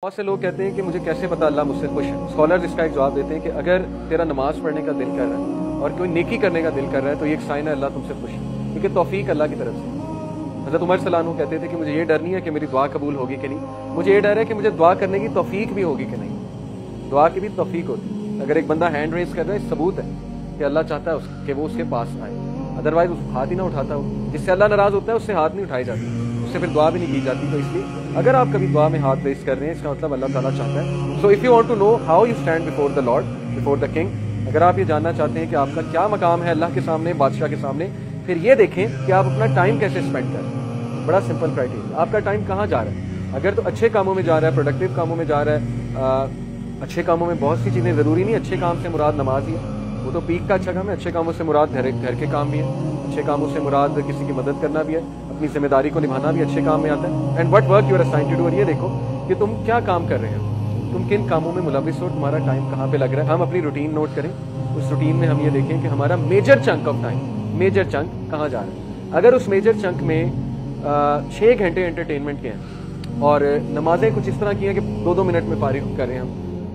बहुत से लोग कहते हैं कि मुझे कैसे पता अल्लाह मुझसे खुश है। स्कॉलर इसका एक जवाब देते हैं कि अगर तेरा नमाज पढ़ने का दिल कर रहा है और कोई नेकी करने का दिल कर रहा है तो ये एक साइन है अल्लाह तुमसे खुश है, क्योंकि तौफीक अल्लाह की तरफ से। हज़रत उमर सल्लल्लाहु कहते थे कि मुझे ये डर नहीं है कि मेरी दुआ कबूल होगी कि नहीं, मुझे ये डर है कि मुझे दुआ करने की तौफीक भी होगी कि नहीं। दुआ की भी तौफीक होती है। अगर एक बंदा हैंड रेज कर रहा है, सबूत है कि अल्लाह चाहता है कि वो उसके पास आए, अदरवाइज हाथ ही ना उठाता हो। जिससे अल्लाह नाराज होता है उससे हाथ नहीं उठाई जाती, उससे फिर दुआ भी नहीं की जाती। तो इसलिए अगर आप कभी दुआ में हाथ रेज कर रहे हैं, इसका मतलब अल्लाह ताला चाहता है। So if you want to know how you stand before the lord, before the king, अगर आप ये जानना चाहते हैं कि आपका क्या मकाम है अल्लाह के सामने, बादशाह के सामने, फिर ये देखें कि आप अपना टाइम कैसे स्पेंड कर रहे हैं। बड़ा सिंपल क्राइटेरिया, आपका टाइम कहाँ जा रहा है। अगर तो अच्छे कामों में जा रहा है, प्रोडक्टिव कामों में जा रहा है, अच्छे कामों में बहुत सी चीज़ें ज़रूरी नहीं, अच्छे काम से मुराद नमाज ही है, वो तो पीक का अच्छा काम है। अच्छे कामों से मुराद घर के काम भी है, अच्छे कामों से मुराद किसी की मदद करना भी है, अपनी जिम्मेदारी को निभाना भी अच्छे काम में आता है। And what work you are assigned to do, और ये देखो कि तुम क्या काम कर रहे हो, तुम किन कामों में मुलविस हो, तुम्हारा टाइम कहाँ पे लग रहा है। हम अपनी रूटीन नोट करें, उस रूटीन में हम ये देखें कि हमारा major chunk of time, major chunk कहाँ जा रहा है। अगर उस मेजर चंक में 6 घंटे एंटरटेनमेंट के हैं और नमाजें कुछ इस तरह की हैं कि 2-2 मिनट में फारिग करें हम,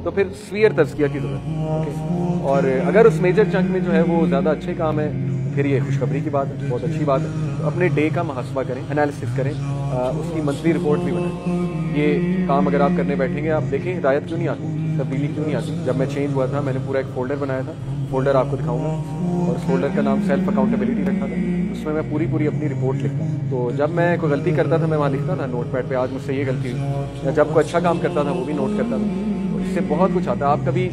तो फिर स्वीयर तज़किया की ज़रूरत है। और अगर उस मेजर चंक में जो है वो ज़्यादा अच्छे काम है, फिर ये खुशखबरी की बात है, बहुत अच्छी बात है। तो अपने डे का मुहासबा करें, एनालिसिस करें, उसकी मंथली रिपोर्ट भी बनाएं। ये काम अगर आप करने बैठेंगे, आप देखें हिदायत क्यों नहीं आती, तब्दीली क्यों नहीं आती। जब मैं चेंज हुआ था, मैंने पूरा एक फोल्डर बनाया था, फोल्डर आपको दिखाऊंगा, और उस फोल्डर का नाम सेल्फ अकाउंटेबिलिटी रखा था। उसमें मैं पूरी अपनी रिपोर्ट लिखता हूँ। तो जब मैं कोई गलती करता था, मैं वहाँ लिखता था नोटपैड पे, आज मुझसे ये गलती हुई, या जब कोई अच्छा काम करता था वो भी नोट करता था। तो इससे बहुत कुछ आता है। आप कभी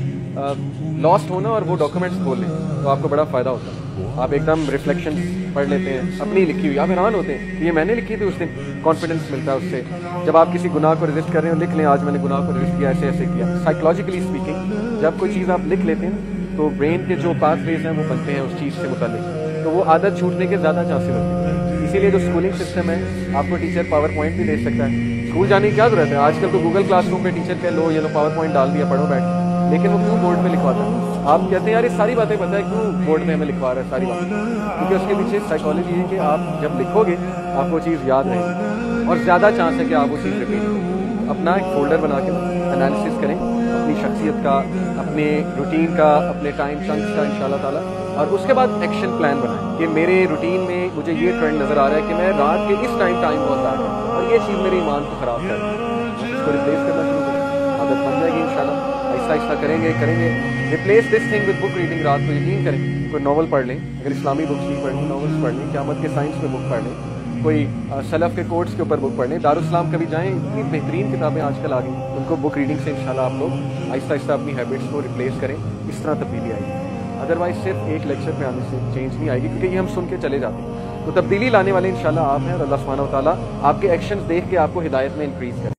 लॉस्ट होना और वो डॉक्यूमेंट्स खोल लें तो आपको बड़ा फ़ायदा होता है। आप एकदम रिफ्लेक्शन पढ़ लेते हैं अपनी लिखी हुई, आप हैरान होते हैं कि ये मैंने लिखी थी उस दिन। कॉन्फिडेंस मिलता है उससे। जब आप किसी गुनाह को रजिस्ट कर रहे हो, लिख लें आज मैंने गुनाह को रजिस्ट किया, ऐसे ऐसे किया। साइकोलॉजिकली स्पीकिंग, जब कोई चीज़ आप लिख लेते हैं तो ब्रेन के जो पाथवेज हैं वो बनते हैं उस चीज़ से मुताल्लिक, तो वो आदत छूटने के ज़्यादा चांसेस होते हैं। इसीलिए जो स्कूलिंग सिस्टम है, आपको टीचर पावर पॉइंट भी दे सकता है। स्कूल जाने की क्या जरूरत है, आजकल तो गूगल क्लासरूम पे टीचर कह लो ये लो पावर पॉइंट डाल दिया, पढ़ो बैठ। लेकिन वो क्यों बोर्ड में लिखवाता है? आप कहते हैं यार ये सारी बातें पता है, क्यों बोर्ड में हमें लिखवा रहा है सारी बातें? क्योंकि उसके पीछे साइकोलॉजी है कि आप जब लिखोगे आपको चीज़ याद रहेगी और ज़्यादा चांस है कि आप वो चीज़ रिपीट करें। अपना एक फोल्डर बना के एनालिसिस करें अपनी शख्सियत का, अपने रूटीन का, अपने टाइम चंक्स का इंशाल्लाह ताला, और उसके बाद एक्शन प्लान बनाएं कि मेरे रूटीन में मुझे ये ट्रेंड नज़र आ रहा है कि मैं रात के इस टाइम बहुत ज़्यादा है और ये चीज़ मेरे ईमान को ख़राब कर रही है, इसको रिप्लेस करना शुरू करें। आदत बन जाएगी इंशाल्लाह। आहिस्ता आहिस्ता करेंगे। Replace this thing with book reading. रात को यकीन करें कोई नॉवल पढ़ लें, अगर इस्लामी बुक्स नहीं पढ़नी, नॉवल्स पढ़ लें, क़यामत के साइंस में बुक पढ़ लें, कोई सलफ़ के कोट्स के ऊपर बुक पढ़ लें। दारुस्सलाम कभी जाएं, इतनी बेहतरीन किताबें आजकल आ गई, उनको बुक रीडिंग से इंशाल्लाह आप लोग आहिस्ता आहिस्ता अपनी हैबिट्स को रिप्लेस करें। इस तरह तब्दीली आएगी। अदरवाइज सिर्फ एक लेक्चर पे आने से चेंज नहीं आएगी, क्योंकि ये हम सुन के चले जाते हैं। तो तब्दीली लाने वाले इंशाल्लाह आप हैं, और अल्लाह सुब्हानहू व तआला आपके एक्शंस देख के आपको हिदायत में इंक्रीज करें।